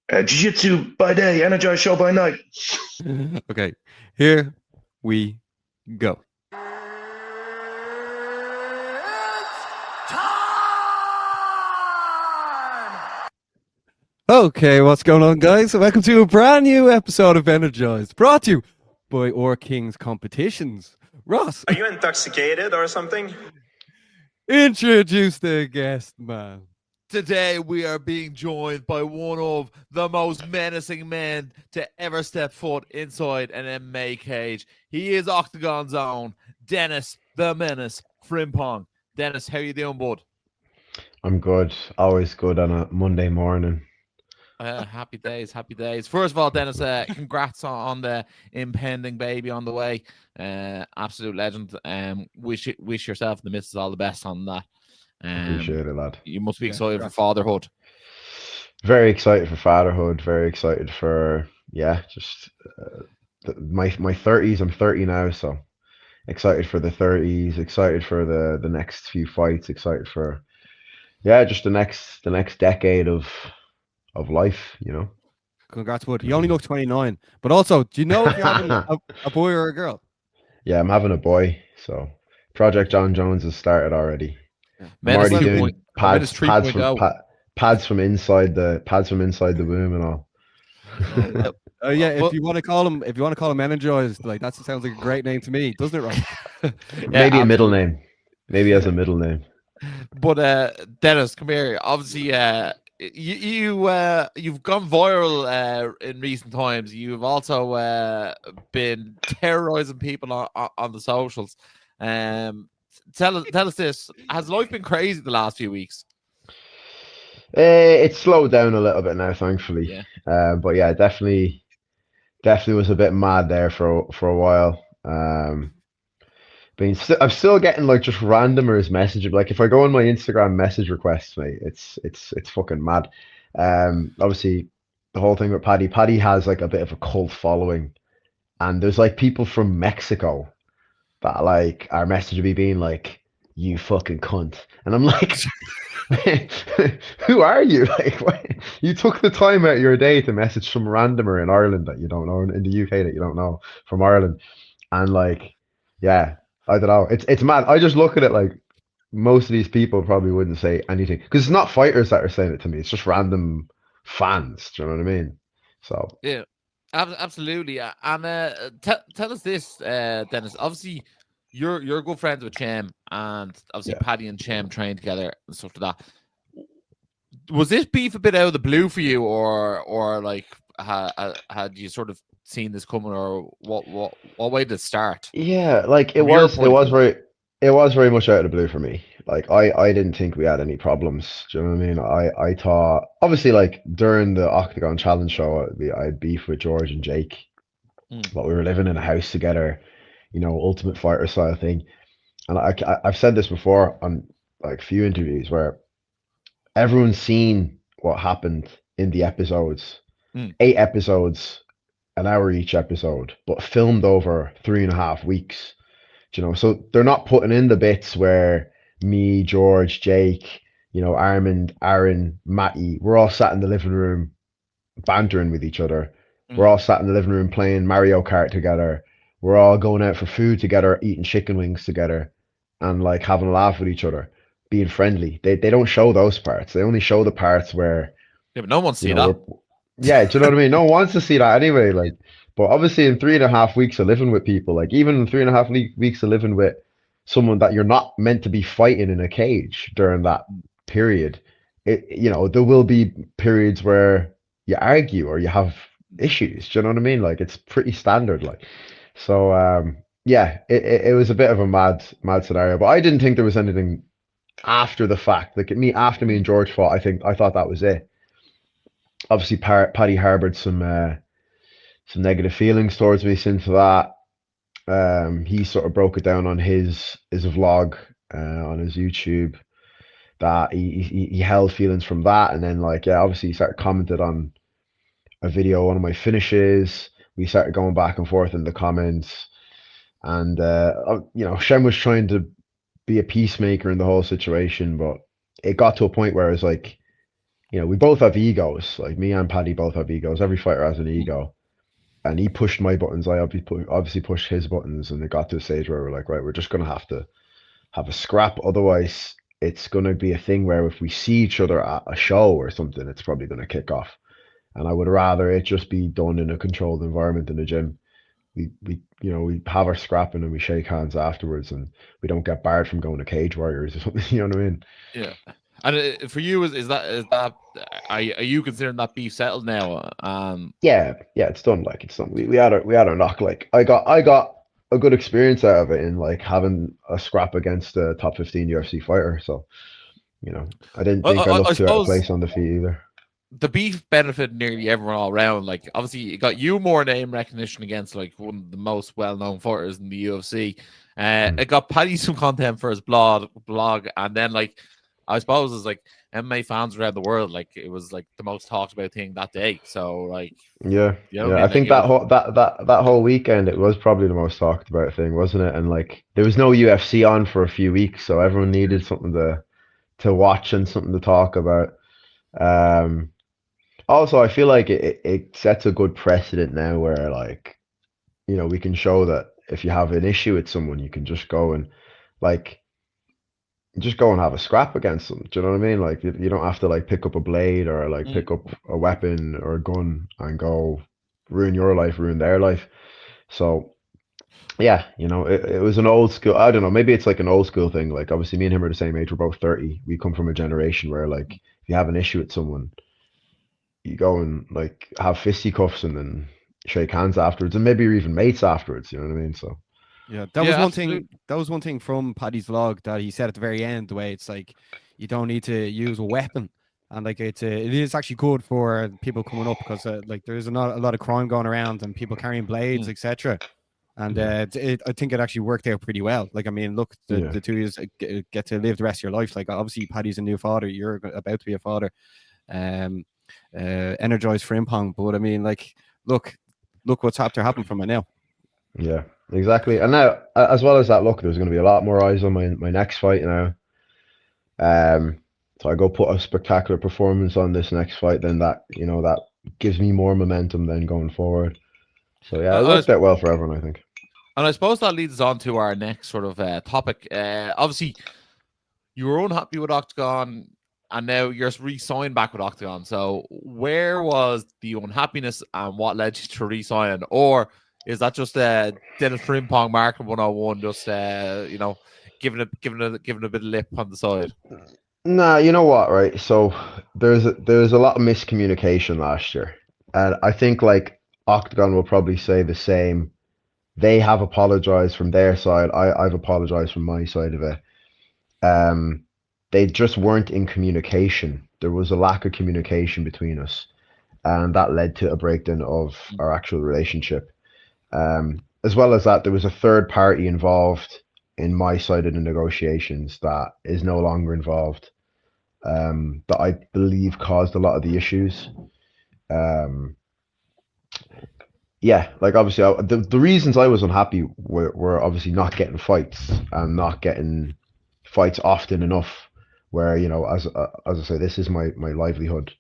Jiu-jitsu by day, Energized Show by night. Okay, here we go. Okay, what's going on, guys? Welcome to a brand new episode of Energized, brought to you by Our Kings Competitions. Ross, are you intoxicated or something? Introduce the guest, man. Today we are being joined by one of the most menacing men to ever step foot inside an MMA cage. He is Oktagon's own Denis the Menace Frimpong. Denis, how you doing, bud? I'm good. Always good on a Monday morning. Happy days, happy days. First of all, Denis, congrats on the impending baby on the way. Absolute legend. Wish yourself and the missus all the best on that. Appreciate it, lad. You must be excited for fatherhood. Very excited for fatherhood. Very excited for just my 30s. I'm 30 now, so excited for the 30s. Excited for the next few fights. Excited for just the next decade of life. You know. Congrats, bud. You only look 29, but also, do you know if you're having a boy or a girl? Yeah, I'm having a boy. So Project John Jones has started already. I'm already doing pads from inside the womb and all. If you want to call him Energized, like that sounds like a great name to me, doesn't it, Rob? Maybe a middle name. Maybe as a middle name. But Denis, come here. Obviously, you've gone viral in recent times. You've also been terrorizing people on the socials. Tell us this. Has life been crazy the last few weeks? It's slowed down a little bit now, thankfully. Yeah. But yeah, definitely was a bit mad there for a while. I'm still getting like just randomers messaging. Like if I go on my Instagram message requests, mate, it's fucking mad. Obviously the whole thing with Paddy. Paddy has like a bit of a cult following, and there's like people from Mexico that like are messaging me being like, "You fucking cunt," and I'm like, "Who are you? Like, what? You took the time out of your day to message some randomer in Ireland that you don't know, in the UK that you don't know, from Ireland," and like, I don't know. It's mad. I just look at it like most of these people probably wouldn't say anything because it's not fighters that are saying it to me. It's just random fans. Do you know what I mean? So yeah. Absolutely, and tell us this, Denis. Obviously, you're good friends with Chem, and obviously Paddy and Chem trained together and stuff like that. Was this beef a bit out of the blue for you, or like had you sort of seen this coming, or what way did it start? Yeah, like it was very much out of the blue for me. Like I didn't think we had any problems. Do you know what I mean? I thought obviously like during the Oktagon challenge show I had beef with George and Jake, but we were living in a house together, you know, Ultimate Fighter style thing. And I've said this before on like a few interviews where everyone's seen what happened in the episodes, 8 episodes, an hour each episode, but filmed over 3.5 weeks. You know, so they're not putting in the bits where me, George, Jake, you know, Armand, Aaron, Matty, we're all sat in the living room bantering with each other. We're all sat in the living room playing Mario Kart together. We're all going out for food together, eating chicken wings together, and like having a laugh with each other, being friendly. They don't show those parts. They only show the parts where but no one wants to see that. Yeah, do you know what I mean? No one wants to see that anyway. Like, but obviously in 3.5 weeks of living with people, like even in 3.5 weeks of living with someone that you're not meant to be fighting in a cage during that period, you know, there will be periods where you argue or you have issues. Do you know what I mean? Like it's pretty standard. Like, so it was a bit of a mad scenario, but I didn't think there was anything after the fact. Like after me and George fought, I thought that was it. Obviously, Paddy harbored some negative feelings towards me since that. He sort of broke it down on his vlog on his YouTube that he held feelings from that, and then like obviously he started commented on a video, one of my finishes. We started going back and forth in the comments, and you know, Shem was trying to be a peacemaker in the whole situation, but it got to a point where it's like, we both have egos. Like me and Paddy both have egos. Every fighter has an ego. And he pushed my buttons. I obviously pushed his buttons, and it got to a stage where we're like, right, we're just gonna have to have a scrap. Otherwise, it's gonna be a thing where if we see each other at a show or something, it's probably gonna kick off. And I would rather it just be done in a controlled environment in the gym. We have our scrapping and we shake hands afterwards, and we don't get barred from going to Cage Warriors or something. You know what I mean? Yeah. And for you, is that are you considering that beef settled now? Yeah, it's done. Like it's done. We had our knock. Like I got a good experience out of it in like having a scrap against a top 15 UFC fighter. So, I didn't think I looked too out of place on the feet either. The beef benefited nearly everyone all around. Like obviously, it got you more name recognition against like one of the most well-known fighters in the UFC. It got Paddy some content for his blog, and then like I suppose it's like MMA fans around the world. Like it was like the most talked about thing that day. So like I think that whole weekend it was probably the most talked about thing, wasn't it? And like there was no UFC on for a few weeks, so everyone needed something to watch and something to talk about. Also, I feel like it sets a good precedent now where like, we can show that if you have an issue with someone, you can just go and like, have a scrap against them. Do you know what I mean? Like you don't have to like pick up a blade or like pick up a weapon or a gun and go ruin your life, ruin their life. So yeah, it was an old school. I don't know. Maybe it's like an old school thing. Like obviously me and him are the same age. We're both 30. We come from a generation where like if you have an issue with someone, you go and like have fisticuffs and then shake hands afterwards, and maybe you're even mates afterwards. You know what I mean? So yeah, that was one thing. That was one thing from Paddy's vlog that he said at the very end. The way it's like you don't need to use a weapon, and like it is actually good for people coming up because like there's not a lot of crime going around and people carrying blades, etc. And I think it actually worked out pretty well. Like I mean, look, the two of you get to live the rest of your life. Like obviously, Paddy's a new father. You're about to be a father. Energized Frimpong, but I mean, like, look what's happened from it now. Yeah, exactly. And now, as well as that, look, there's going to be a lot more eyes on my next fight now. So I go put a spectacular performance on this next fight, then that that gives me more momentum then going forward. So yeah, it worked out well for everyone, I think. And I suppose that leads us on to our next sort of topic. Obviously, you were unhappy with Oktagon, and now you're re-signed back with Oktagon. So where was the unhappiness and what led you to re-sign? Or is that just Denis Frimpong market 101, just giving a bit of lip on the side? Nah, you know what, right? So there's a lot of miscommunication last year. And I think like Oktagon will probably say the same. They have apologized from their side. I've apologized from my side of it. They just weren't in communication. There was a lack of communication between us, and that led to a breakdown of our actual relationship. As well as that, there was a third party involved in my side of the negotiations that is no longer involved, that I believe caused a lot of the issues. Yeah, like obviously the reasons I was unhappy were obviously not getting fights and not getting fights often enough. Where as I say, this is my livelihood.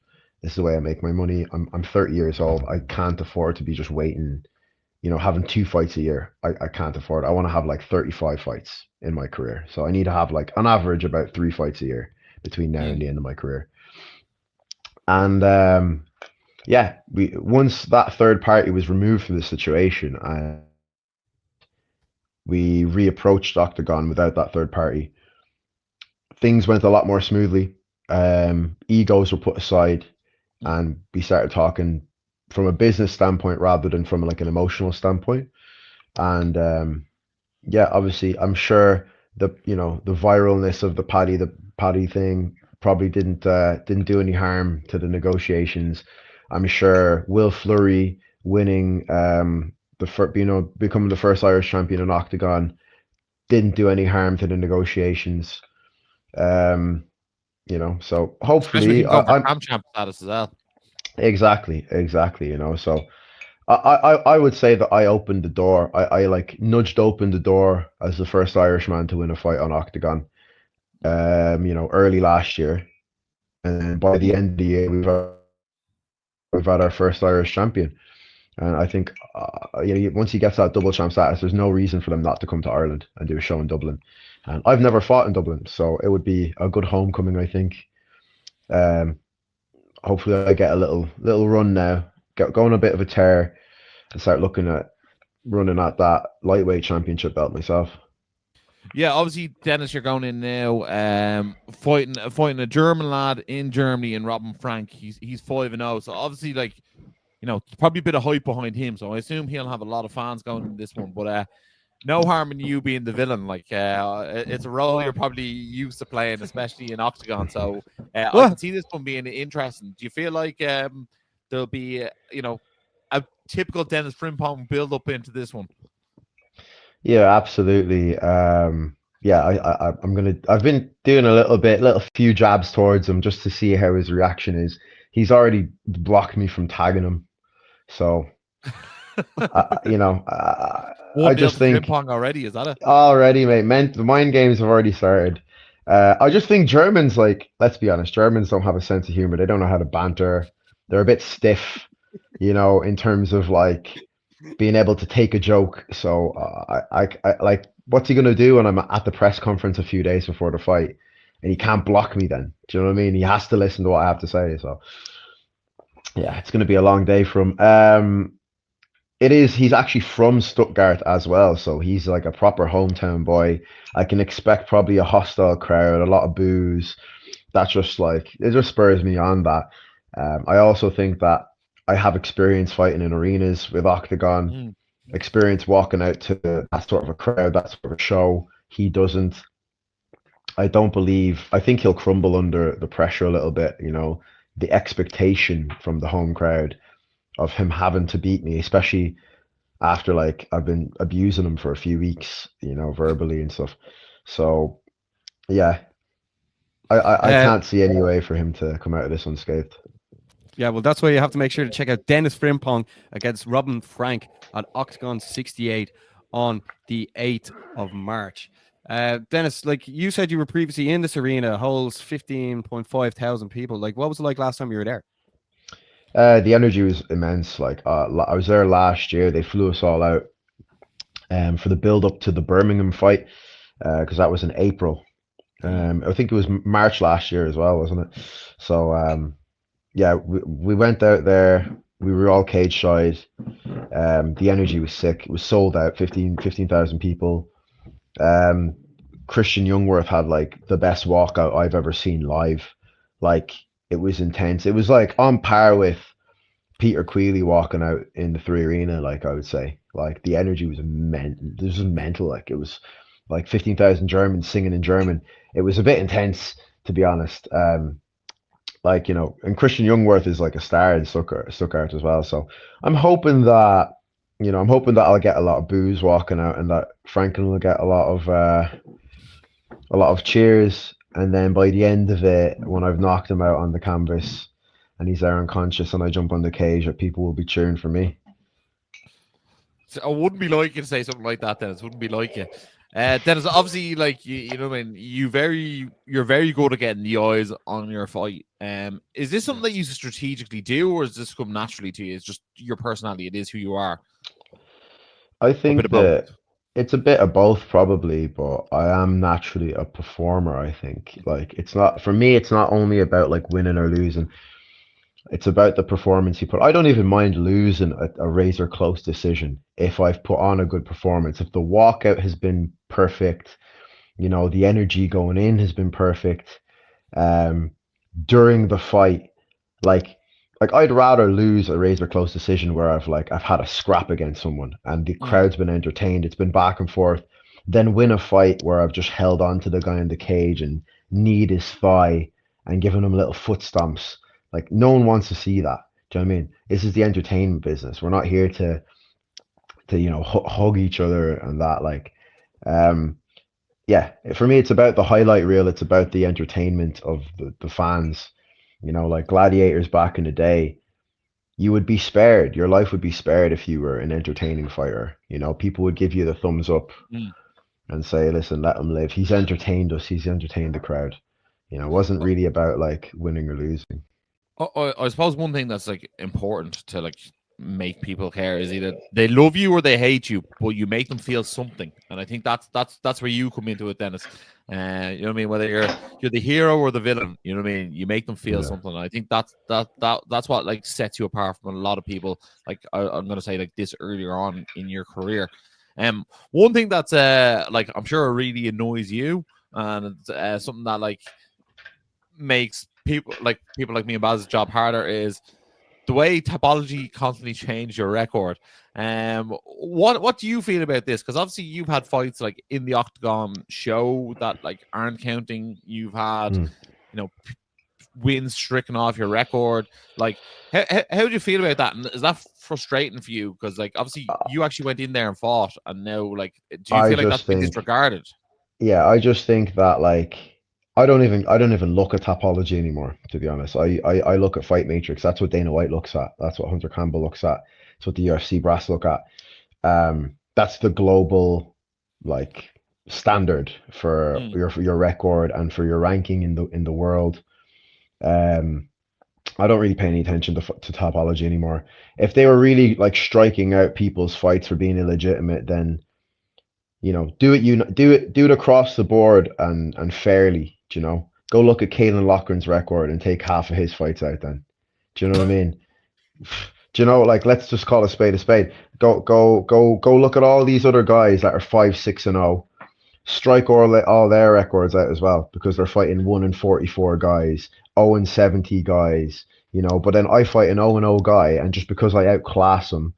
This is the way I make my money. I'm 30 years old. I can't afford to be just waiting, having 2 fights a year. I can't afford it. I want to have like 35 fights in my career. So I need to have like on average about 3 fights a year between now and the end of my career. And once that third party was removed from the situation, we reapproached Oktagon without that third party. Things went a lot more smoothly. Egos were put aside, and we started talking from a business standpoint rather than from like an emotional standpoint. And obviously, I'm sure the viralness of the Paddy thing probably didn't do any harm to the negotiations. I'm sure Will Fleury winning becoming the first Irish champion in Oktagon didn't do any harm to the negotiations. So hopefully I'm champ status as well. Exactly. So I would say that I opened the door. I like nudged open the door as the first Irishman to win a fight on Octagon. Early last year, and then by the end of the year, we've had our first Irish champion. And I think, once he gets that double champ status, there's no reason for them not to come to Ireland and do a show in Dublin. And I've never fought in Dublin, so it would be a good homecoming, I think. Hopefully, I get a little run now, go on a bit of a tear, and start looking at running at that lightweight championship belt myself. Yeah, obviously, Dennis, you're going in now, fighting a German lad in Germany, and Robin Frank. He's 5-0, so obviously, like, probably a bit of hype behind him. So I assume he'll have a lot of fans going in this one. But no harm in you being the villain. Like, it's a role you're probably used to playing, especially in Octagon. So I can see this one being interesting. Do you feel like there'll be, a typical Denis Frimpong build up into this one? Yeah, absolutely. I've been doing a few jabs towards him just to see how his reaction is. He's already blocked me from tagging him, so I just think Frimpong already, is that it? Already, mate. The mind games have already started. I just think Germans, like, let's be honest, Germans don't have a sense of humor. They don't know how to banter. They're a bit stiff, in terms of like being able to take a joke. So I like, what's he gonna do when I'm at the press conference a few days before the fight, and he can't block me then? Do you know what I mean? He has to listen to what I have to say. So yeah, it's gonna be a long day for him. It is. He's actually from Stuttgart as well, so he's like a proper hometown boy. I can expect probably a hostile crowd, a lot of boos. That's just like, it just spurs me on that. I also think that I have experience fighting in arenas with Oktagon, experience walking out to that sort of a crowd, that sort of a show. He doesn't. I think he'll crumble under the pressure a little bit, the expectation from the home crowd of him having to beat me, especially after, like, I've been abusing him for a few weeks, verbally and stuff. So yeah, I can't see any way for him to come out of this unscathed. Yeah, well, that's why you have to make sure to check out Denis Frimpong against Robin Frank at Octagon 68 on the 8th of March. Dennis, like you said, you were previously in this arena, holds 15.5 thousand people. Like, what was it like last time you were there? The energy was immense. Like, I was there last year. They flew us all out for the build up to the Birmingham fight, because that was in April. I think it was March last year as well, wasn't it? So yeah, we went out there. We were all cage side. The energy was sick. It was sold out, 15,000 people. Christian Youngworth had like the best walkout I've ever seen live. Like, it was intense. It was like on par with Peter Queally walking out in the 3 Arena, like, I would say. Like, the energy was this was mental. Like, it was like 15,000 Germans singing in German. It was a bit intense, to be honest. Like, and Christian Youngworth is like a star in Stuttgart as well. So I'm hoping that, I'll get a lot of boos walking out, and that Franklin will get a lot of cheers. And then by the end of it, when I've knocked him out on the canvas and he's there unconscious and I jump on the cage, that people will be cheering for me. So I wouldn't be like you to say something like that, Dennis. Wouldn't be like you. Dennis, obviously, like, you know what I mean? You're very good at getting the eyes on your fight. Is this something that you strategically do, or does this come naturally to you? It's just your personality. It is who you are. I think that it's a bit of both, probably, but I am naturally a performer, I think. Like, for me, it's not only about like winning or losing. It's about the performance you put. I don't even mind losing a razor close decision if I've put on a good performance. If the walkout has been perfect, the energy going in has been perfect. During the fight, like I'd rather lose a razor close decision where I've had a scrap against someone and the crowd's been entertained, it's been back and forth, than win a fight where I've just held on to the guy in the cage and kneed his thigh and given him little foot stomps. Like, no one wants to see that. Do you know what I mean? This is the entertainment business. We're not here to hug each other and that. Like, yeah, for me, it's about the highlight reel. It's about the entertainment of the fans. Like Gladiators back in the day, you would be spared. Your life would be spared if you were an entertaining fighter. You know, people would give you the thumbs up and say, listen, let him live. He's entertained us. He's entertained the crowd. You know, it wasn't really about like winning or losing. I suppose one thing that's like important to like make people care is either they love you or they hate you, but you make them feel something. And I think that's where you come into it, Dennis. You know what I mean? Whether you're the hero or the villain, you know what I mean? You make them feel something. And I think that's what like sets you apart from a lot of people. Like I'm gonna say like this earlier on in your career. One thing that's like I'm sure really annoys you, and something that like makes people like me and Baz's job harder is the way Tapology constantly changed your record. What do you feel about this? Because obviously you've had fights like in the Oktagon show that like aren't counting. You've had you know wins stricken off your record. Like how do you feel about that? And is that frustrating for you? Because like obviously you actually went in there and fought, and now like do you feel like that's been disregarded? Yeah, I just think that like I don't even look at Tapology anymore, to be honest. I look at Fight Matrix. That's what Dana White looks at. That's what Hunter Campbell looks at. That's what the UFC brass look at. That's the global like standard for your record and for your ranking in the world. I don't really pay any attention to Tapology anymore. If they were really like striking out people's fights for being illegitimate, then you know, do it across the board and fairly. Do you know? Go look at Caelan Loughran's record and take half of his fights out. Then, do you know what I mean? Do you know? Like, let's just call a spade a spade. Go look at all these other guys that are 5-6-0. Strike all their records out as well because they're fighting 1-44 guys, 0-70 guys. You know, but then I fight an 0-0 guy, and just because I outclass him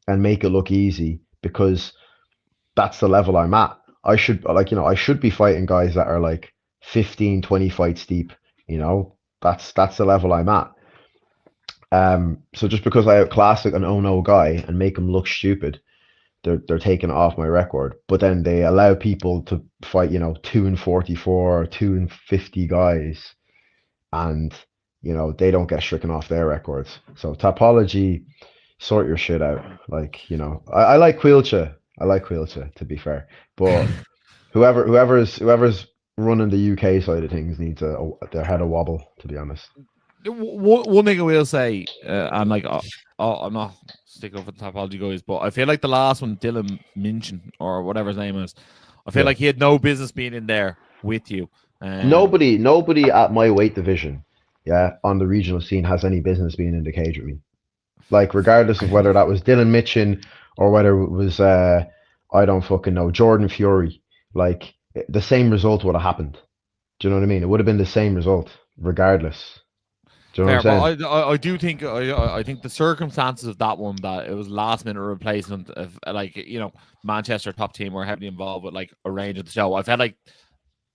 and make it look easy, because that's the level I'm at. I should be fighting guys that are like 15, 20 fights deep. You know, that's the level I'm at. So just because I outclass an 0-0 guy and make him look stupid, they're taking it off my record. But then they allow people to fight, you know, 2-44 or 2-50 guys, and you know they don't get stricken off their records. So Tapology, sort your shit out. Like, you know, I like Quilcha. I like Quilcha, to be fair, but whoever's running the UK side of things needs their head a wobble, to be honest. One thing I will say, I'm like, I'm not sticking up for the Tapology guys, but I feel like the last one, Dylan Minchin or whatever his name is, I feel like he had no business being in there with you. Nobody at my weight division, on the regional scene has any business being in the cage with me. Like, regardless of whether that was Dylan Minchin or whether it was, I don't fucking know, Jordan Fury, like, the same result would have happened. Do you know what I mean? It would have been the same result, regardless. Do you know what I'm saying? I do think, I think the circumstances of that one, that it was last minute replacement of, like, you know, Manchester top team were heavily involved with, like, arranging the show. I felt like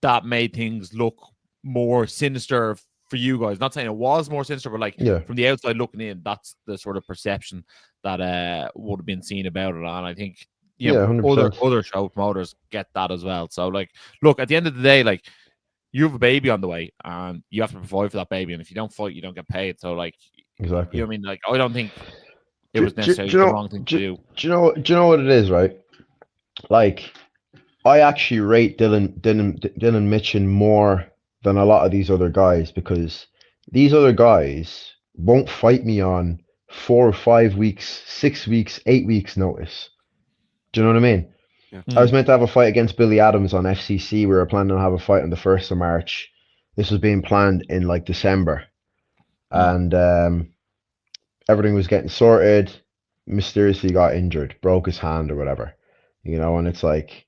that made things look more sinister for you guys. Not saying it was more sinister, but like from the outside looking in, that's the sort of perception that would have been seen about it. And I think you know, other show promoters get that as well. So like, look, at the end of the day, like, you have a baby on the way and you have to provide for that baby. And if you don't fight, you don't get paid. So like, exactly. You know what I mean? Like, I don't think it was necessarily the wrong thing to do. Do you know what it is, right? Like, I actually rate Dylan Minchin more than a lot of these other guys, because these other guys won't fight me on 4 or 5 weeks, 6 weeks, 8 weeks notice. Do you know what I mean? Yeah. I was meant to have a fight against Billy Adams on FCC. We were planning to have a fight on the 1st of March. This was being planned in like December. And everything was getting sorted. Mysteriously got injured, broke his hand or whatever. You know, and it's like,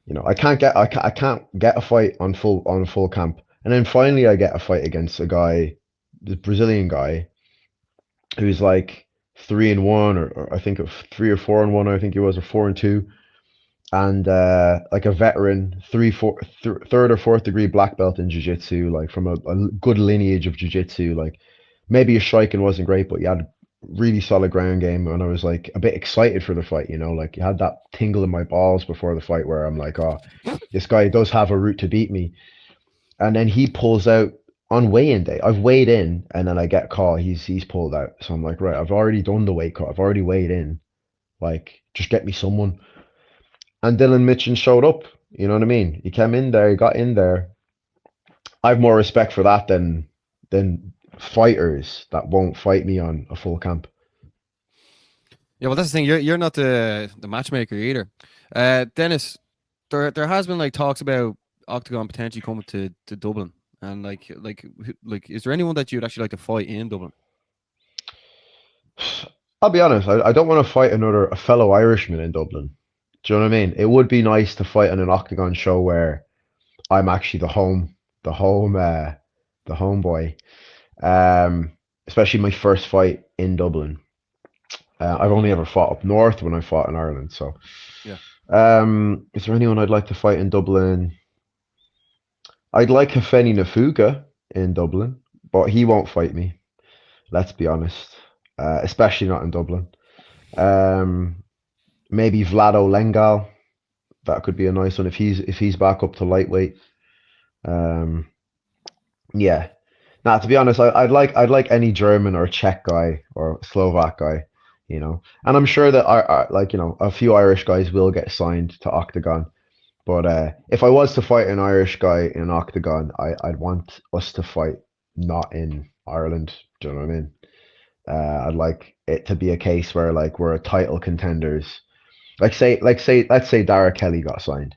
you know, I can't get a fight on full camp. And then finally I get a fight against a guy, this Brazilian guy, who's like 3-1 or I think 3 or 4-1, I think he was, or 4-2. And like a veteran, third or fourth degree black belt in jiu-jitsu, like from a good lineage of jiu-jitsu. Like, maybe his striking wasn't great, but he had a really solid ground game. And I was like a bit excited for the fight, you know, like, you had that tingle in my balls before the fight where I'm like, oh, this guy does have a route to beat me. And then he pulls out on weigh-in day, I've weighed in, and then I get a call. He's pulled out. So I'm like, right, I've already done the weight cut. I've already weighed in. Like, just get me someone. And Dylan Mitchin showed up. You know what I mean? He came in there. He got in there. I have more respect for that than fighters that won't fight me on a full camp. Yeah, well, that's the thing. You're not the matchmaker either. Dennis, there has been like talks about Oktagon potentially coming to Dublin, and like is there anyone that you'd actually like to fight in Dublin? I'll be honest. I don't want to fight a fellow Irishman in Dublin. Do you know what I mean? It would be nice to fight on an Oktagon show where I'm actually the home boy. Especially my first fight in Dublin. I've only ever fought up north when I fought in Ireland. So, yeah. Is there anyone I'd like to fight in Dublin? I'd like Hafeni Nafuga in Dublin, but he won't fight me. Let's be honest. Especially not in Dublin. Maybe Vlado Lengal. That could be a nice one if he's back up to lightweight. Yeah. Now, to be honest, I'd like any German or Czech guy or Slovak guy, you know. And I'm sure that a few Irish guys will get signed to Oktagon. But if I was to fight an Irish guy in Oktagon, I'd want us to fight not in Ireland. Do you know what I mean? I'd like it to be a case where like we're a title contenders. Let's say Dara Kelly got signed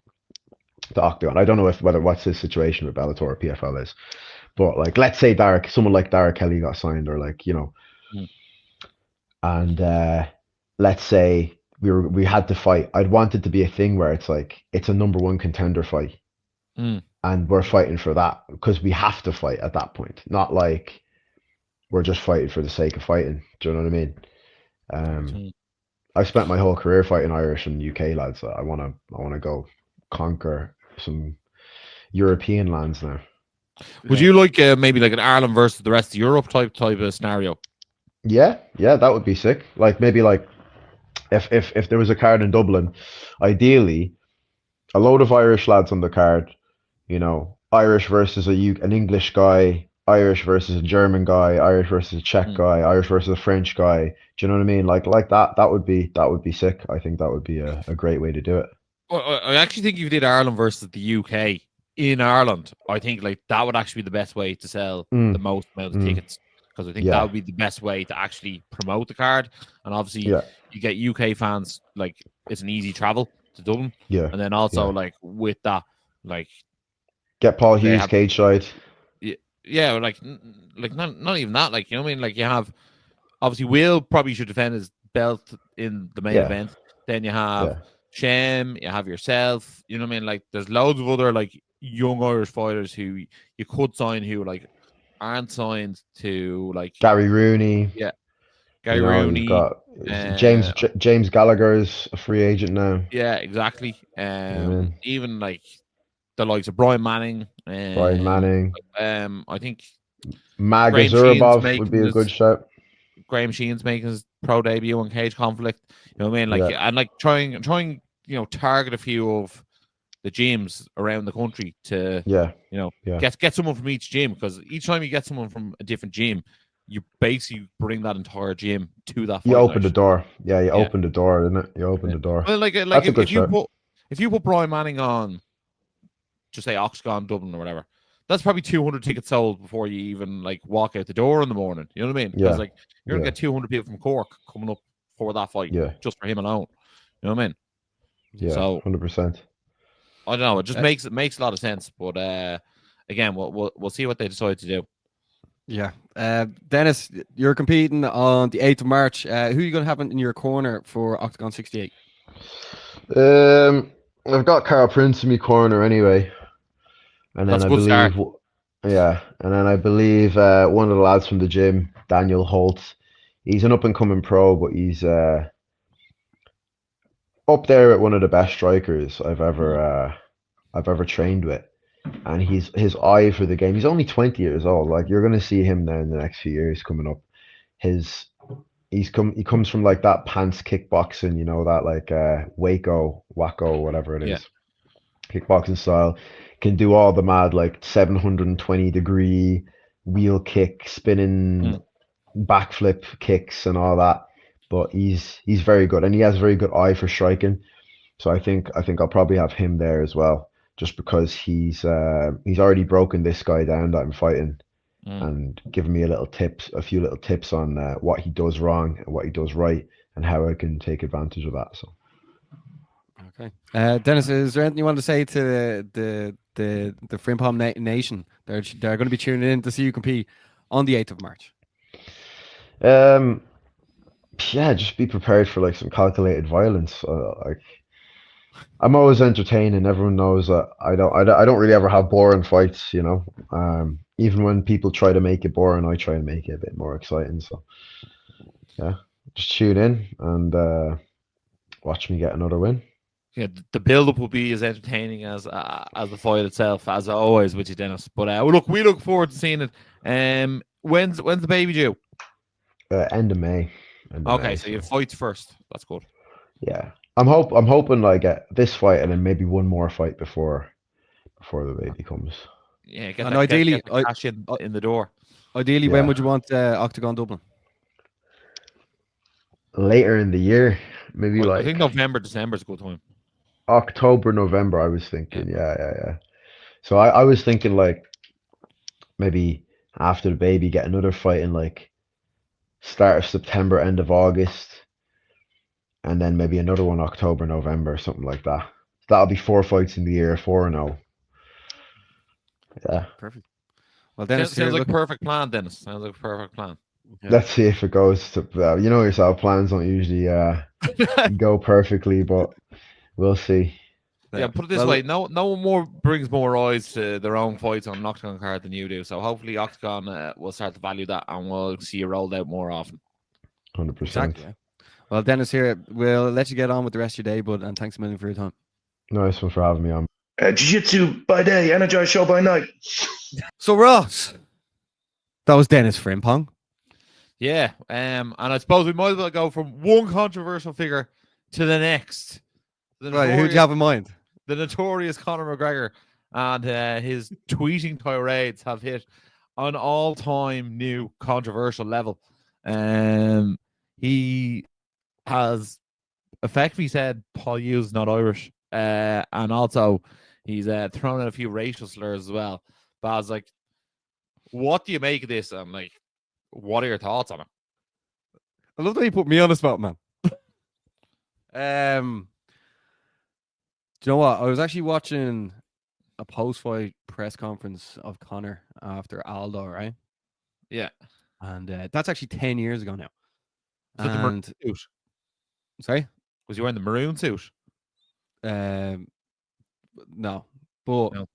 to Oktagon. I don't know what's his situation with Bellator or PFL is. But like, let's say someone like Dara Kelly got signed, or like, you know, and let's say we had to fight. I'd want it to be a thing where it's like it's a number one contender fight, and we're fighting for that because we have to fight at that point. Not like we're just fighting for the sake of fighting. Do you know what I mean? I've spent my whole career fighting Irish and UK lads. So I wanna go conquer some European lands now. Would you like maybe like an Ireland versus the rest of Europe type of scenario? Yeah, that would be sick. Like maybe like if there was a card in Dublin, ideally a load of Irish lads on the card, you know, Irish versus an English guy, Irish versus a German guy, Irish versus a Czech guy, Irish versus a French guy. Do you know what I mean? Like that would be sick. I think that would be a great way to do it. Well, I actually think if you did Ireland versus the UK in Ireland, I think like that would actually be the best way to sell the most amount of tickets, because I think that would be the best way to actually promote the card. And obviously you get UK fans, like it's an easy travel to Dublin. Yeah. And then also like with that, like get Paul Hughes cage side. Yeah, like not even that. Like, you know what I mean? Like you have obviously Will probably should defend his belt in the main event. Then you have Shem, you have yourself, you know what I mean? Like there's loads of other like young Irish fighters who you could sign who like aren't signed to, like Gary Rooney. Yeah. Gary Rooney. Got James Gallagher's a free agent now. Yeah, exactly. Even like the likes of Brian Manning. I think Maga Zurabov would be a good shout. Graham Sheen's making his pro debut on Cage Conflict. You know what I mean? Like and like trying, you know, target a few of the gyms around the country to get someone from each gym, because each time you get someone from a different gym, you basically bring that entire gym to that fight. You open the door. Yeah, you open the door, isn't it? You open the door. Well, like if you put Brian Manning on, just say Oktagon Dublin or whatever, that's probably 200 tickets sold before you even like walk out the door in the morning. You know what I mean? Because like you're gonna get 200 people from Cork coming up for that fight, just for him alone. You know what I mean? Yeah, so 100%. I don't know. It just makes a lot of sense. But again, we'll see what they decide to do. Yeah, Dennis, you're competing on the 8th of March. Who are you going to have in your corner for Oktagon 68? I've got Carl Prince in my corner anyway, and then I believe one of the lads from the gym, Daniel Holt. He's an up and coming pro, but he's up there at one of the best strikers I've ever trained with. And his eye for the game. He's only 20 years old. Like, you're gonna see him now in the next few years coming up. He comes from like that pants kickboxing, you know, that like Waco, whatever it is. Kickboxing style. Can do all the mad like 720 degree wheel kick, spinning backflip kicks and all that. But he's very good, and he has a very good eye for striking. So I think I'll probably have him there as well, just because he's already broken this guy down that I'm fighting, and given me a few little tips on what he does wrong and what he does right, and how I can take advantage of that. So. Okay. Dennis, is there anything you want to say to the Frimpong Nation? They're going to be tuning in to see you compete on the 8th of March. Yeah, just be prepared for like some calculated violence. I'm always entertaining. Everyone knows that I don't really ever have boring fights, you know. Even when people try to make it boring, I try to make it a bit more exciting. So yeah, just tune in and watch me get another win. Yeah, the build-up will be as entertaining as the fight itself, as always with you, Dennis. But we look forward to seeing it. When's the baby due? End of May. Okay, so your fights first. That's good. Yeah, I'm hoping I get this fight and then maybe one more fight before the baby comes. Yeah, and ideally, get the cash in the door. Ideally, when would you want Oktagon Dublin? Later in the year, maybe I think November, December is a good time. October, November, I was thinking. Yeah. So I was thinking like maybe after the baby, get another fight in like start of September, end of August, and then maybe another one October, November, something like that. That'll be 4 fights in the year, 4-0. Yeah. Perfect. Well, Dennis, sounds like a perfect plan, Dennis. Sounds like a perfect plan. Yeah. Let's see if it goes to, you know yourself, plans don't usually go perfectly, but we'll see. Yeah, put it this way: no one more brings more eyes to their own fights on an Octagon card than you do. So hopefully, Octagon will start to value that, and we'll see you rolled out more often. 100%. Exactly. Yeah. Well, Dennis, here we'll let you get on with the rest of your day, and thanks a million for your time. Nice one for having me on. Jiu-Jitsu by day, Energized Show by night. So Ross, that was Denis Frimpong. Yeah, and I suppose we might as well go from one controversial figure to the next. Right, who do you have in mind? The notorious Conor McGregor and his tweeting tirades have hit an all-time new controversial level. He has effectively said Paul Hughes not Irish, and also he's thrown in a few racial slurs as well. But I was like, what do you make of this? I'm like, what are your thoughts on it? I love that you put me on the spot, man. Do you know what? I was actually watching a post-fight press conference of Conor after Aldo, right? Yeah. And that's actually 10 years ago now. Was it the maroon suit? Sorry? Was he wearing the maroon suit? No. But... No.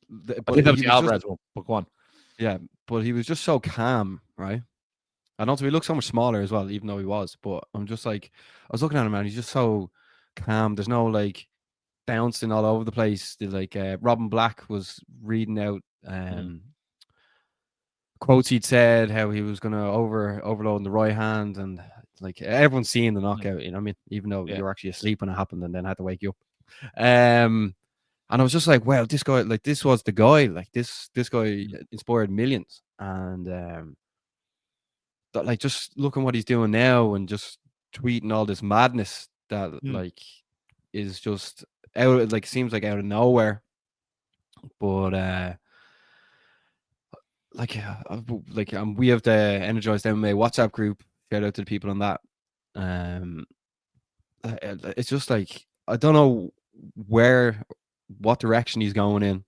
But I think that was the Alvarez one, but go on. Yeah, but he was just so calm, right? And also he looked so much smaller as well, even though he was. But I'm just like, I was looking at him, man, he's just so calm. There's no like bouncing all over the place. Like Robin Black was reading out quotes he'd said, how he was gonna overload in the right hand, and like everyone's seeing the knockout, you know what I mean? Even though you're actually asleep when it happened and then had to wake you up. And I was just like, well, this guy, like this was the guy, like this guy inspired millions. And like just looking what he's doing now and just tweeting all this madness that like is just out, like seems like out of nowhere. But we have the Energized MMA WhatsApp group. Shout out to the people on that. It's just like I don't know what direction he's going in,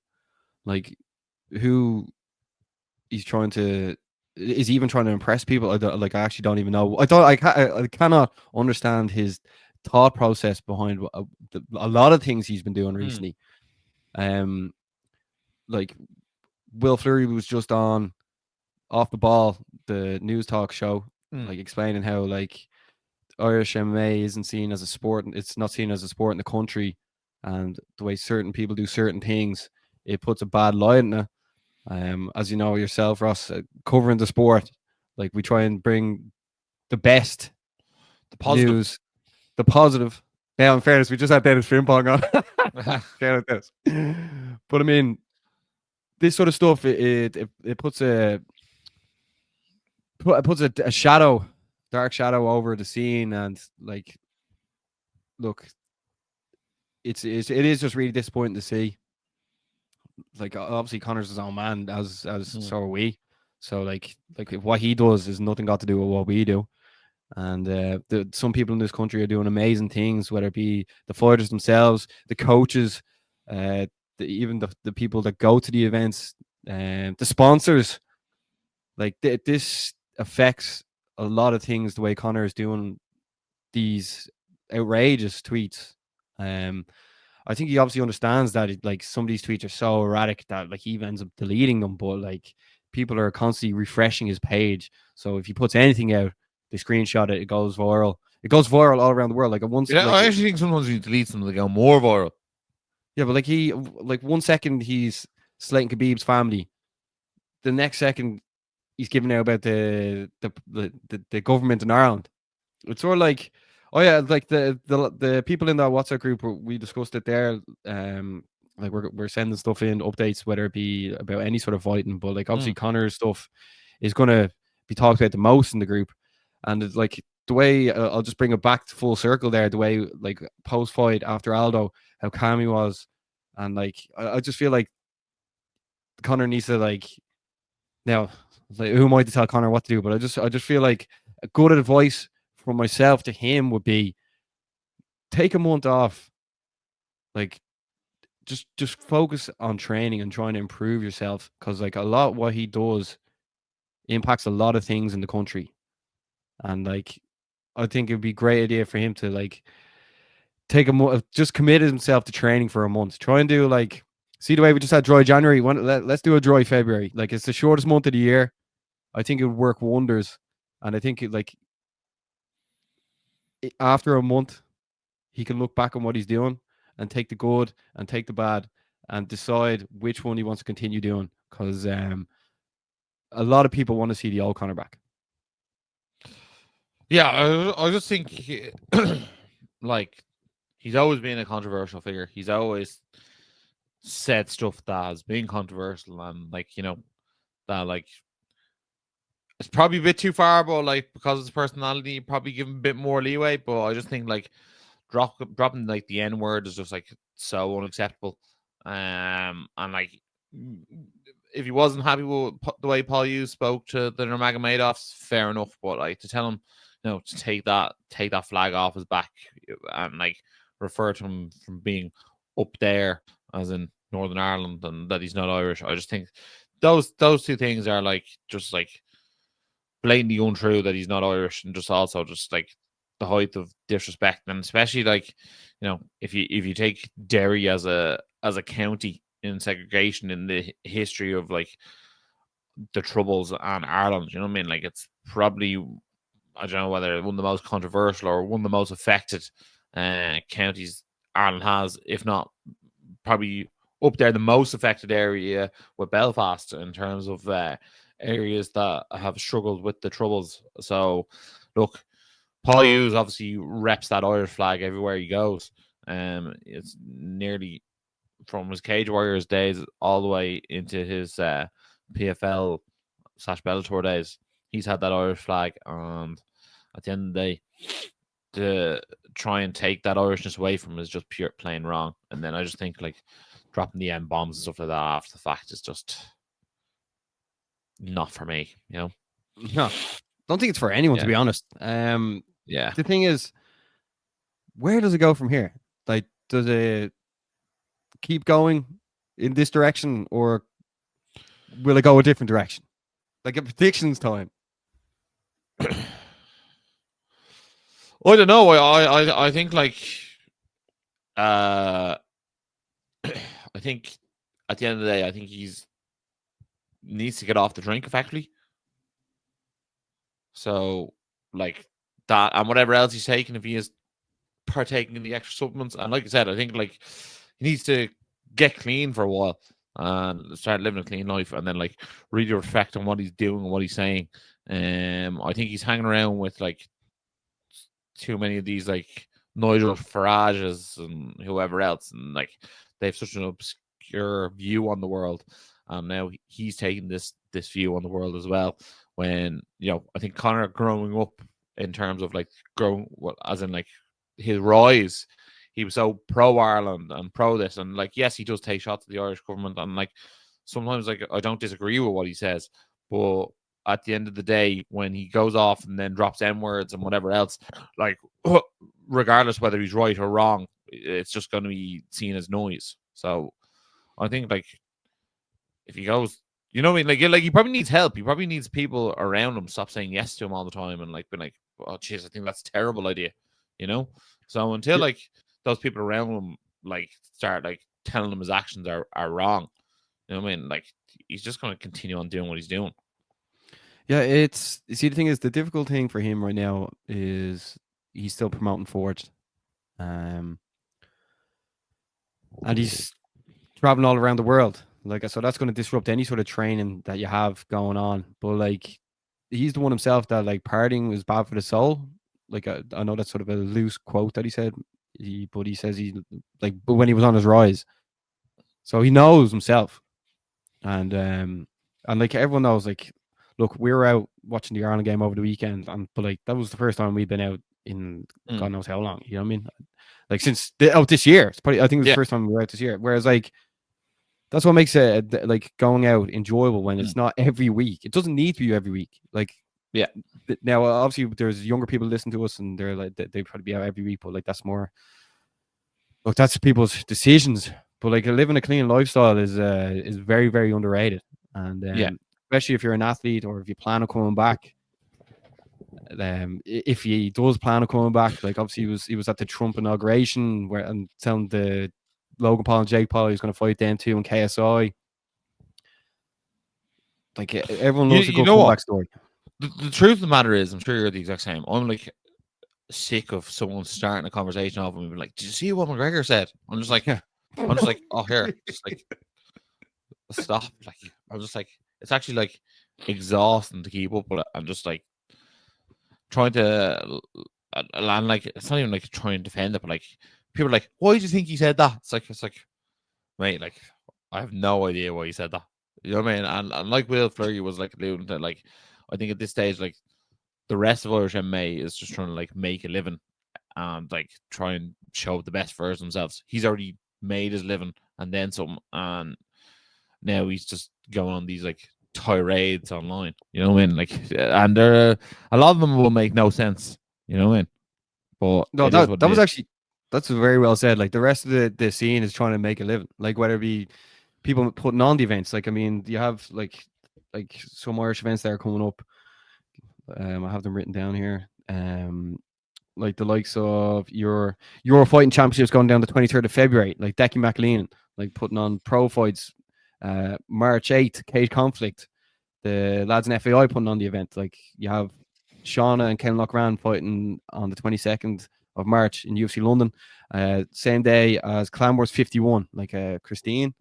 like who he's trying to. Is he even trying to impress people? I actually don't even know. I cannot understand his thought process behind a lot of things he's been doing recently. Like Will Fleury was just on Off the Ball, the news talk show, like explaining how like Irish MMA isn't seen as a sport. It's not seen as a sport in the country, and the way certain people do certain things, it puts a bad light on it. As you know yourself, Ross, covering the sport, like we try and bring the best, the positive news, the positive. Now, in fairness, we just had Denis Frimpong on. Shout out this. But I mean, this sort of stuff, it puts a shadow, dark shadow over the scene, and like, look, it is just really disappointing to see. Like, obviously Connor's his own man, as so are we. So like what he does is nothing got to do with what we do. And some people in this country are doing amazing things, whether it be the fighters themselves, the coaches, even the people that go to the events, the sponsors. Like this affects a lot of things, the way Conor is doing these outrageous tweets. I think he obviously understands that like some of these tweets are so erratic that like he ends up deleting them, but like people are constantly refreshing his page. So if he puts anything out, they screenshot it, it goes viral. It goes viral all around the world. Like once, Yeah, like, I actually think sometimes when you delete them, they go more viral. yeah, but like 1 second he's slating Khabib's family, the next second he's giving out about the government in Ireland. It's sort of like, oh yeah, like the people in that WhatsApp group, we discussed it there. Like we're sending stuff in, updates, whether it be about any sort of fighting, but like obviously Conor's stuff is gonna be talked about the most in the group, and it's like the way I'll just bring it back to full circle there. The way like post fight after Aldo, how calm he was, and like I just feel like Conor needs to like now. Like, who am I to tell Conor what to do? But I just feel like a good advice from myself to him would be take a month off. Like just focus on training and trying to improve yourself, because like a lot of what he does impacts a lot of things in the country. And like I think it'd be a great idea for him to like take a month, just committed himself to training for a month. Try and do like, see the way we just had dry January. Let's do a dry February. Like it's the shortest month of the year. I think it would work wonders. And I think after a month, he can look back on what he's doing and take the good and take the bad and decide which one he wants to continue doing. Because a lot of people want to see the old Conor back. Yeah, I just think like he's always been a controversial figure. He's always said stuff that has been controversial, and like, you know, that like it's probably a bit too far, but like because of his personality, probably give him a bit more leeway. But I just think like dropping like the N word is just like so unacceptable. And like if he wasn't happy with the way Paul Hughes spoke to the Nurmagomedovs, fair enough. But like to tell him, you know, to take that flag off his back and like refer to him from being up there as in Northern Ireland and that he's not Irish, I just think those two things are like just like blatantly untrue, that he's not Irish, and just also just like the height of disrespect. And especially like, you know, if you take Derry as a county in segregation in the history of like the Troubles and Ireland, you know what I mean? Like it's probably, I don't know whether one of the most controversial or one of the most affected counties Ireland has, if not probably up there the most affected area with Belfast in terms of areas that have struggled with the Troubles. So look, Paul Hughes obviously reps that Irish flag everywhere he goes. It's nearly from his Cage Warriors days all the way into his PFL / Bellator days. He's had that Irish flag, and at the end of the day, to try and take that Irishness away from him is just pure plain wrong. And then I just think like dropping the M bombs and stuff like that after the fact is just not for me, you know. No, don't think it's for anyone, to be honest. Yeah. The thing is, where does it go from here? Like, does it keep going in this direction, or will it go a different direction? Like a predictions time. I don't know. I think like I think at the end of the day, I think he's needs to get off the drink effectively. So like that, and whatever else he's taking, if he is partaking in the extra supplements, and like I said, I think like he needs to get clean for a while and start living a clean life, and then like really reflect on what he's doing and what he's saying. I think he's hanging around with like too many of these like Nigel Farages and whoever else, and like they have such an your view on the world. Now he's taking this view on the world as well. When I think Conor growing up in terms of like as in like his rise, he was so pro Ireland and pro this, and like yes, he does take shots at the Irish government, and like sometimes like I don't disagree with what he says, but at the end of the day, when he goes off and then drops N words and whatever else, like regardless whether he's right or wrong, it's just going to be seen as noise. So I think like if he goes, you know what I mean, like he probably needs help. He probably needs people around him stop saying yes to him all the time and like being like, oh jeez, I think that's a terrible idea, So until like those people around him like start like telling him his actions are wrong, you know what I mean? Like he's just going to continue on doing what he's doing. Yeah, the thing is, the difficult thing for him right now is he's still promoting Forged, and he's traveling all around the world. Like, so that's going to disrupt any sort of training that you have going on. But like, he's the one himself that like partying is bad for the soul. Like, I know that's sort of a loose quote that he said, but he says but when he was on his rise, so he knows himself, and like everyone knows, like. Look, we were out watching the Ireland game over the weekend, but like that was the first time we've been out in God knows how long. You know what I mean? Like since this year, I think it was the first time we were out this year. Whereas like that's what makes it like going out enjoyable when it's not every week. It doesn't need to be every week. Like now obviously there's younger people listening to us and they're like they probably be out every week, but like that's more. Look, that's people's decisions. But like living a clean lifestyle is very, very underrated, and especially if you're an athlete or if you plan on coming back. If he does plan on coming back, like obviously he was at the Trump inauguration and telling the Logan Paul and Jake Paul he's going to fight them too in KSI. Like everyone loves a good comeback story. The truth of the matter is, I'm sure you're the exact same. I'm like sick of someone starting a conversation off and being like, "Did you see what McGregor said?" I'm just like, oh here, just like stop. Like I'm just like. It's actually like exhausting to keep up with it. I'm just like trying to, and like it's not even like trying to defend it, but like people are like, "Why do you think he said that?" It's like, mate, like I have no idea why he said that. You know what I mean? And like Will Fleury was like alluding to, like I think at this stage, like the rest of Irish MMA is just trying to like make a living and like try and show the best version of themselves. He's already made his living and then some, and now he's just going on these like tirades online, you know what I mean? Like, and a lot of them will make no sense, you know what I mean? But no, that's very well said. Like the rest of the scene is trying to make a living, like whether it be people putting on the events. Like I mean, you have like some Irish events that are coming up. I have them written down here. Like the likes of your fighting championships going down the 23rd of February, like Decky McLean, like putting on pro fights. March 8th, Cage Conflict, the lads in FAI putting on the event. Like you have Shauna and Ken Lochran fighting on the 22nd of March in UFC London, same day as Clan Wars 51. Like Christine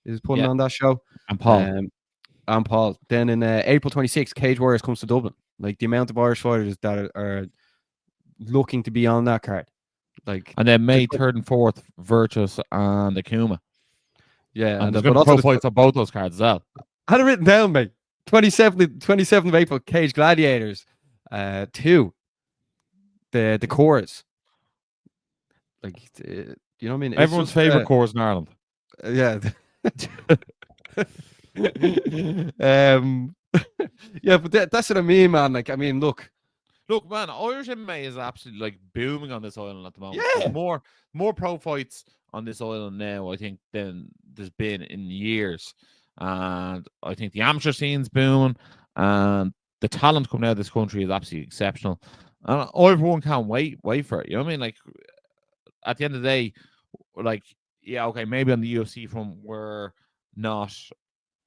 is putting on that show, and Paul. Then in April 26th, Cage Warriors comes to Dublin. Like the amount of Irish fighters that are looking to be on that card. Like, and then May 3rd and 4th, Virtus and Akuma. Yeah, and there's going to be pro fights on both those cards as well. I had it written down, mate. 27th of April, Cage Gladiators. 2, the cores. Like, you know what I mean? It's everyone's favorite cores in Ireland. Yeah. Yeah, but that's what I mean, man. Like, I mean, look, man, Irish MMA is absolutely like booming on this island at the moment. Yeah. There's more pro fights on this island now, I think, than there's been in years. And I think the amateur scene's booming, and the talent coming out of this country is absolutely exceptional. And everyone can't wait for it. You know what I mean? Like, at the end of the day, like, yeah, okay, maybe on the UFC front, we're not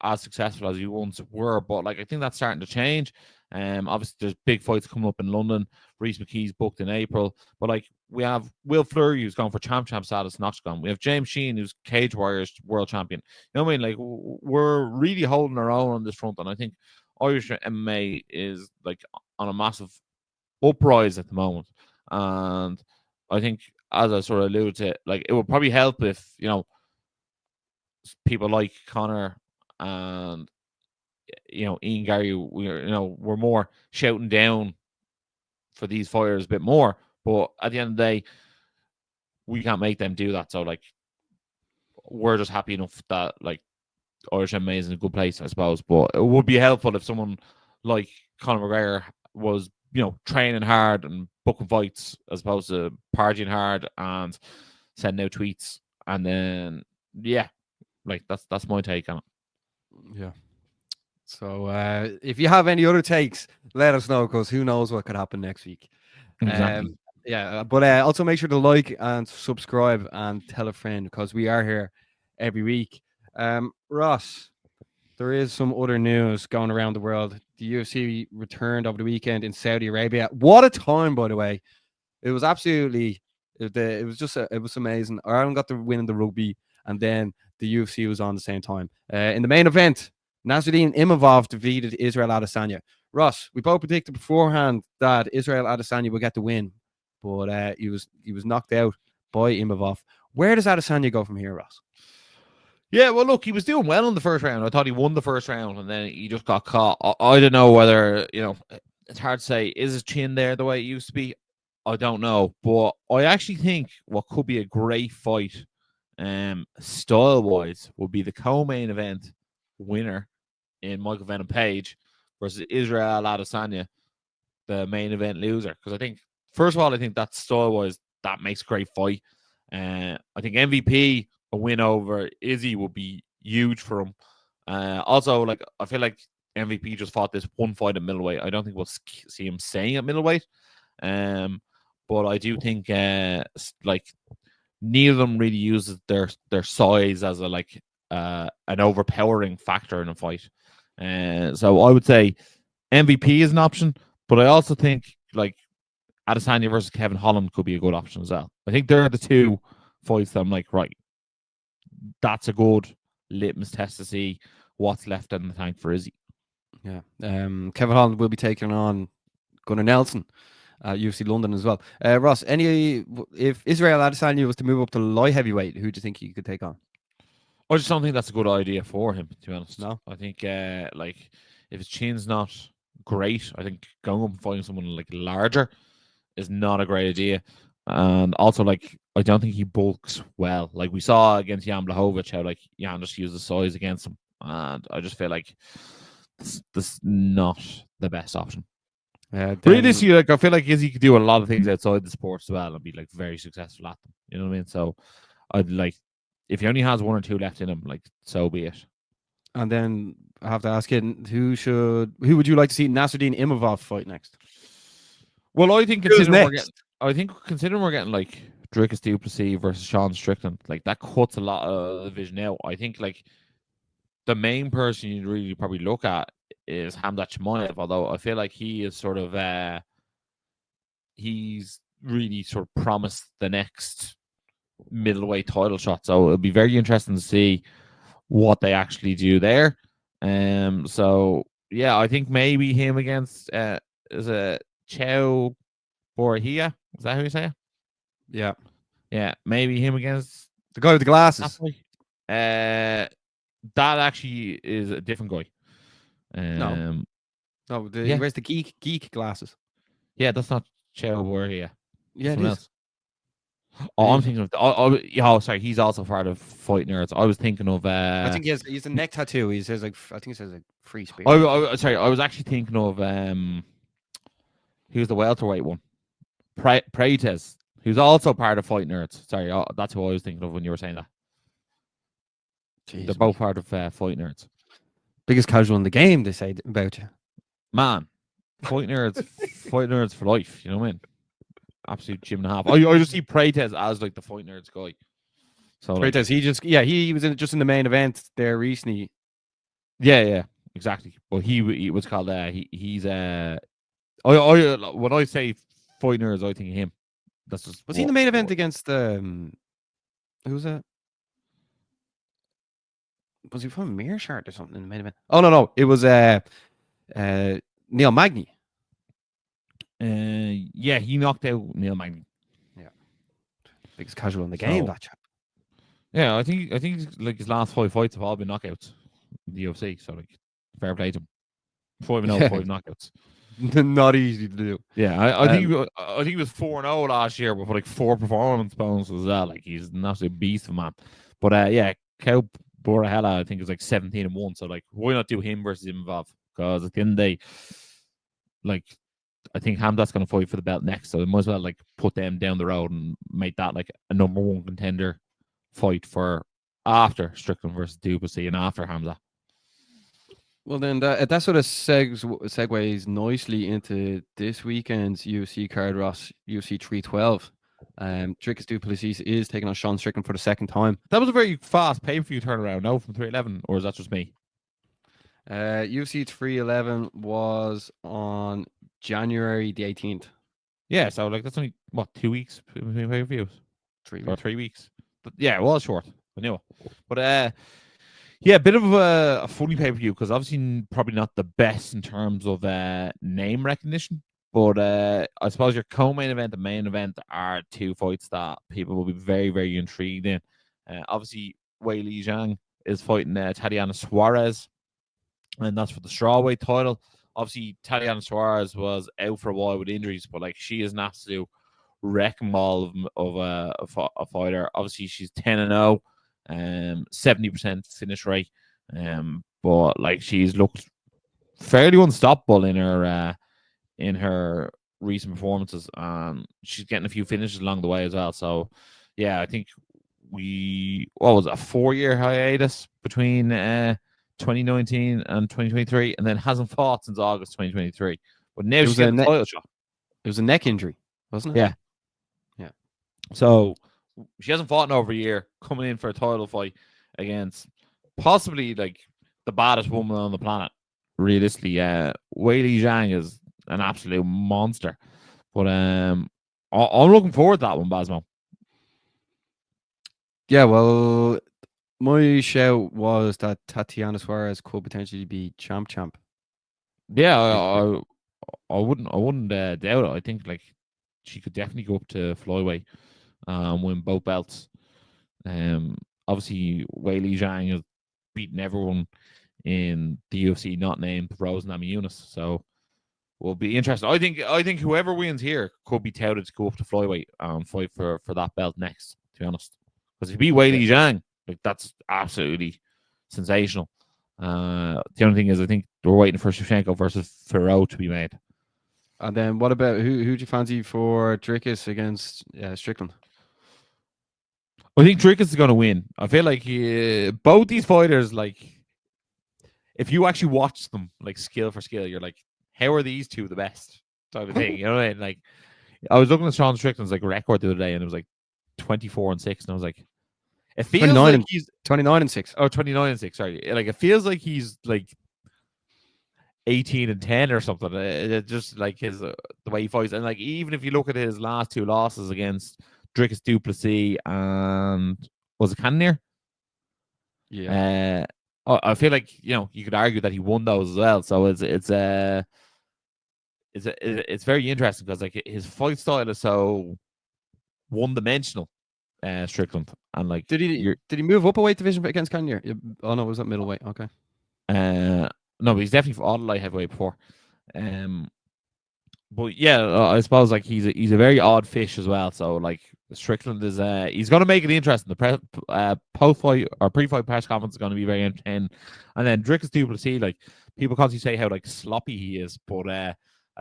as successful as we once were, but like I think that's starting to change. Obviously there's big fights coming up in London. Reece McKee's booked in April, but like we have Will Fleury who's gone for champ status in Octagon. We have James Sheen who's Cage Warriors world champion. You know what I mean? Like we're really holding our own on this front, and I think Irish MMA is like on a massive uprise at the moment. And I think, as I sort of alluded to, like it would probably help if, you know, people like Conor and Ian Gary, we're more shouting down for these fighters a bit more. But at the end of the day, we can't make them do that. So like, we're just happy enough that like Irish MMA is in a good place, I suppose. But it would be helpful if someone like Conor McGregor was, training hard and booking fights as opposed to partying hard and sending out tweets. And then, like that's my take on it. Yeah. So if you have any other takes, let us know, because who knows what could happen next week. Exactly. But also make sure to like and subscribe and tell a friend, because we are here every week. Ross, there is some other news going around the world. The UFC returned over the weekend in Saudi Arabia. What a time, by the way! It was absolutely, it was amazing. Ireland got the win in the rugby, and then the UFC was on the same time. In the main event, Nasruddin Imavov defeated Israel Adesanya. Ross, we both predicted beforehand that Israel Adesanya would get the win, but he was knocked out by Imavov. Where does Adesanya go from here, Ross? Yeah, well, look, he was doing well in the first round. I thought he won the first round, and then he just got caught. I don't know whether, it's hard to say. Is his chin there the way it used to be? I don't know. But I actually think what could be a great fight, style-wise, would be the co-main event winner in Michael Venom Page versus Israel Adesanya, the main event loser. Because I think, first of all, I think that style-wise, that makes a great fight. I think MVP, a win over Izzy, would be huge for him. Also, like, I feel like MVP just fought this one fight at middleweight. I don't think we'll see him staying at middleweight. But I do think like, neither of them really uses their size as an overpowering factor in a fight. So I would say MVP is an option, but I also think like Adesanya versus Kevin Holland could be a good option as well. I think they're the two fights that I'm like, right, that's a good litmus test to see what's left in the tank for Izzy. Yeah. Kevin Holland will be taking on Gunnar Nelson at UFC London as well. Ross, if Israel Adesanya was to move up to light heavyweight, who do you think he could take on? I just don't think that's a good idea for him, to be honest. No? I think like, if his chin's not great, I think going up and fighting someone like larger is not a great idea. And also, like, I don't think he bulks well. Like we saw against Jan Blachowicz, how like Jan just used the size against him, and I just feel like this is not the best option. Realistically, like, I feel like Izzy could do a lot of things outside the sport as well and be like very successful at them. You know what I mean? So I'd like, if he only has one or two left in him, like, so be it. And then I have to ask you, who would you like to see Nasruddin Imavov fight next? Well, I think considering we're getting like Dricus du Plessis versus Sean Strickland, like, that cuts a lot of the vision out. I think like the main person you'd really probably look at is Hamzat Chimaev, although I feel like he is sort of he's really sort of promised the next middleweight title shot. So it'll be very interesting to see what they actually do there. So yeah, I think maybe him against is a Chow Borahia. Is that how you say it? Yeah. Yeah, maybe him against the guy with the glasses. That actually is a different guy. No, he wears the geek glasses. Yeah, that's not Chow Borahia. Yeah, someone it is. Else. Oh, I'm thinking of. Sorry, he's also part of Fight Nerds. I was thinking of. I think he's a neck tattoo. He says like, I think he says like free speech. Sorry, I was actually thinking of. He was the welterweight one, Prates, who's also part of Fight Nerds. Sorry, that's who I was thinking of when you were saying that. Jeez, they're both part of Fight Nerds. Biggest casual in the game, they say about you. Man, Fight Nerds, Fight Nerds for life. You know what I mean? Absolute gym and a half. I just see Prates as like the Fight Nerds guy. So Prates, like, he was just in the main event there recently. Yeah, exactly. But he was called he's when I say Fight Nerds, I think of him. That's just was he in the main event against who was that? Was he from Mearshart or something in the main event? Oh no, it was Neil Magny. Yeah, he knocked out Neil Magny. Yeah, biggest casual in the game, that chap. Yeah, I think like his last 5 fights have all been knockouts in the UFC. So like, fair play to him. 5-0, Yeah. 5 knockouts. Not easy to do. Yeah, I think he was 4-0 last year with like 4 performance bonuses as well. Like he's an absolute beast of a man. But yeah, Kel Borahela I think is like 17-1. So like, why not do him versus Imavov? Because at the end of the day, like I think Hamzat's going to fight for the belt next, so they might as well like put them down the road and make that like a number 1 contender fight for after Strickland versus Duplessis and after Hamzat. Well, then that sort of segues nicely into this weekend's UFC card, Ross. UFC 312. Dricus Duplessis is taking on Sean Strickland for the second time. That was a very fast pay-per-view turnaround, no, from 311, or is that just me? UFC 311 was on January the 18th. Yeah, so like that's only what 2 weeks between pay-per-views, 3 or weeks. 3 weeks. But yeah, it was short. I knew it. But yeah, a bit of a funny pay-per-view because obviously probably not the best in terms of name recognition. But I suppose your co-main event and main event are 2 fights that people will be very, very intrigued in. Obviously, Wei Li Zhang is fighting Tatiana Suarez, and that's for the strawweight title. Obviously, Tatiana Suarez was out for a while with injuries, but like she is an absolute wrecking ball of a fighter. Obviously, she's 10-0. 70% finish rate, but like she's looked fairly unstoppable in her recent performances, and she's getting a few finishes along the way as well. So yeah, I think what was it, a 4-year hiatus between 2019 and 2023, and then hasn't fought since August 2023. But now she's getting a title shot. It was a neck injury, wasn't it? Yeah. So she hasn't fought in over a year, coming in for a title fight against possibly like the baddest woman on the planet. Realistically, Wei Li Zhang is an absolute monster. But I'm looking forward to that one, Basmo. Yeah, well, my shout was that Tatiana Suarez could potentially be champ. Yeah, I wouldn't doubt it. I think like she could definitely go up to flyweight. Win both belts. Obviously, Wei Li Zhang has beaten everyone in the UFC, not named Rose Namajunas. So, will be interesting. I think whoever wins here could be touted to go up to flyweight and fight for that belt next. To be honest, because if you beat Wei Li Zhang, like that's absolutely sensational. The only thing is, I think we're waiting for Shevchenko versus Ferro to be made. And then what about who do you fancy for Dricus against Strickland? I think Dricus is going to win. I feel like both these fighters, like, if you actually watch them, like, skill for skill, you're like, how are these two the best? Type of thing. You know what I mean? Like, I was looking at Sean Strickland's like record the other day, and it was like 24-6, and I was like, it feels like he's 29-6. Oh, 29-6. Sorry, like it feels like he's like 18-10 or something. It just like his the way he fights, and like even if you look at his last 2 losses against Dricus Duplessis and was it Cannonier? Yeah. I feel like you could argue that he won those as well. So it's very interesting because like his fight style is so one-dimensional. Strickland, and like did he move up a weight division against Cannonier? Oh no, was that middleweight? Okay. No, but he's definitely fought light heavyweight before. But yeah, I suppose like he's a very odd fish as well. So like Strickland is he's going to make it interesting. The post fight or pre-fight press conference is going to be very entertaining. And then Dricus Duplessis, like people constantly say how like sloppy he is, but at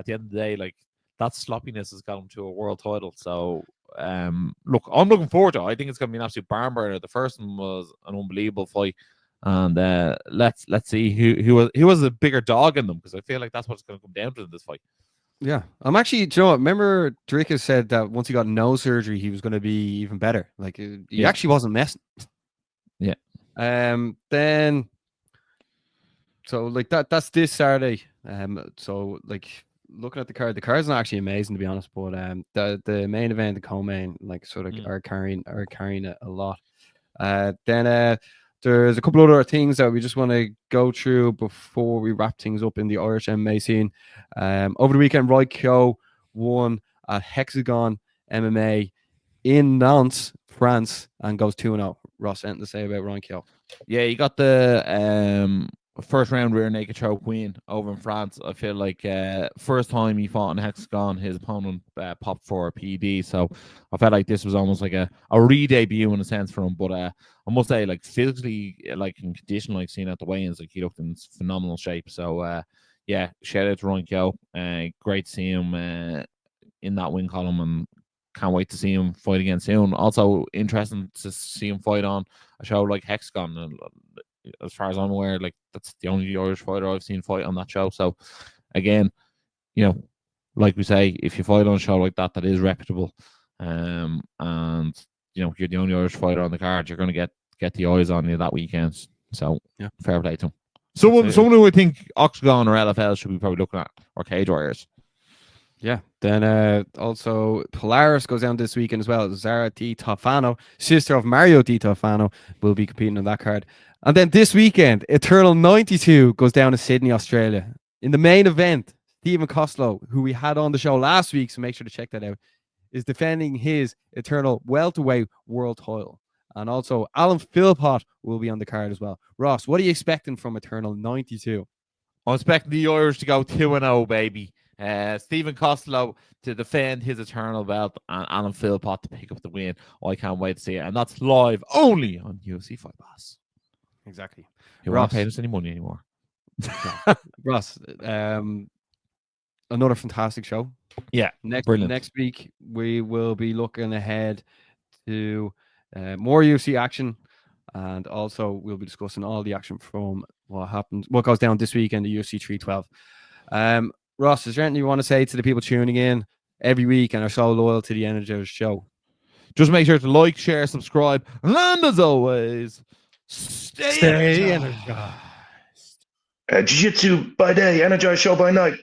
the end of the day, like that sloppiness has got him to a world title. So look, I'm looking forward to it. I think it's going to be an absolute barn burner. The first one was an unbelievable fight. And let's see who was a bigger dog in them, because I feel like that's what's going to come down to in this fight. Yeah, I'm actually. Do you know what? Remember, Dricus said that once he got nose surgery, he was going to be even better. Like he actually wasn't messing. Yeah. Then, so like that's this Saturday. So like looking at the card's not actually amazing to be honest, but the main event, the co-main, like sort of are carrying it a lot. Then there's a couple other things that we just want to go through before we wrap things up in the Irish MMA scene. Over the weekend, Roy Keogh won at Hexagon MMA in Nantes, France, and goes 2-0. Ross, anything to say about Ryan Keogh? Yeah, you got the first round rear naked choke win over in France. I feel like first time he fought in Hexagon, his opponent popped for a PD. So I felt like this was almost like a re-debut in a sense for him. But I must say, like physically, like in condition, like seeing at the weigh-ins, like he looked in phenomenal shape. So yeah, shout out to Ryan Keogh. Great to see him in that win column, and can't wait to see him fight again soon. Also interesting to see him fight on a show like Hexagon. And as far as I'm aware, like that's the only Irish fighter I've seen fight on that show. So again, you know, like we say, if you fight on a show like that, that is reputable, and you know you're the only Irish fighter on the card, you're going to get the eyes on you that weekend. So yeah, fair play to him. Someone who I think Oktagon or LFL should be probably looking at, or Cage Warriors. Yeah. Then also Polaris goes down this weekend as well. Zara Di Tofano, sister of Mario Di Tofano, will be competing on that card. And then this weekend, Eternal 92 goes down to Sydney, Australia. In the main event, Stephen Costello, who we had on the show last week, so make sure to check that out, is defending his Eternal welterweight world title. And also Alan Philpott will be on the card as well. Ross, what are you expecting from Eternal 92? I'm expecting the Irish to go 2-0, baby. Stephen Costello to defend his Eternal belt, and Alan Philpott to pick up the win. I can't wait to see it. And that's live only on UFC Fight Pass. Exactly. You won't pay us any money anymore. Ross, another fantastic show. Yeah, next week we will be looking ahead to more UFC action, and also we'll be discussing all the action from what goes down this week in the UFC 312. Ross, is there anything you want to say to the people tuning in every week and are so loyal to the Energized Show? Just make sure to like, share, subscribe, and as always, stay energized. Jiu-Jitsu by day, Energized Show by night.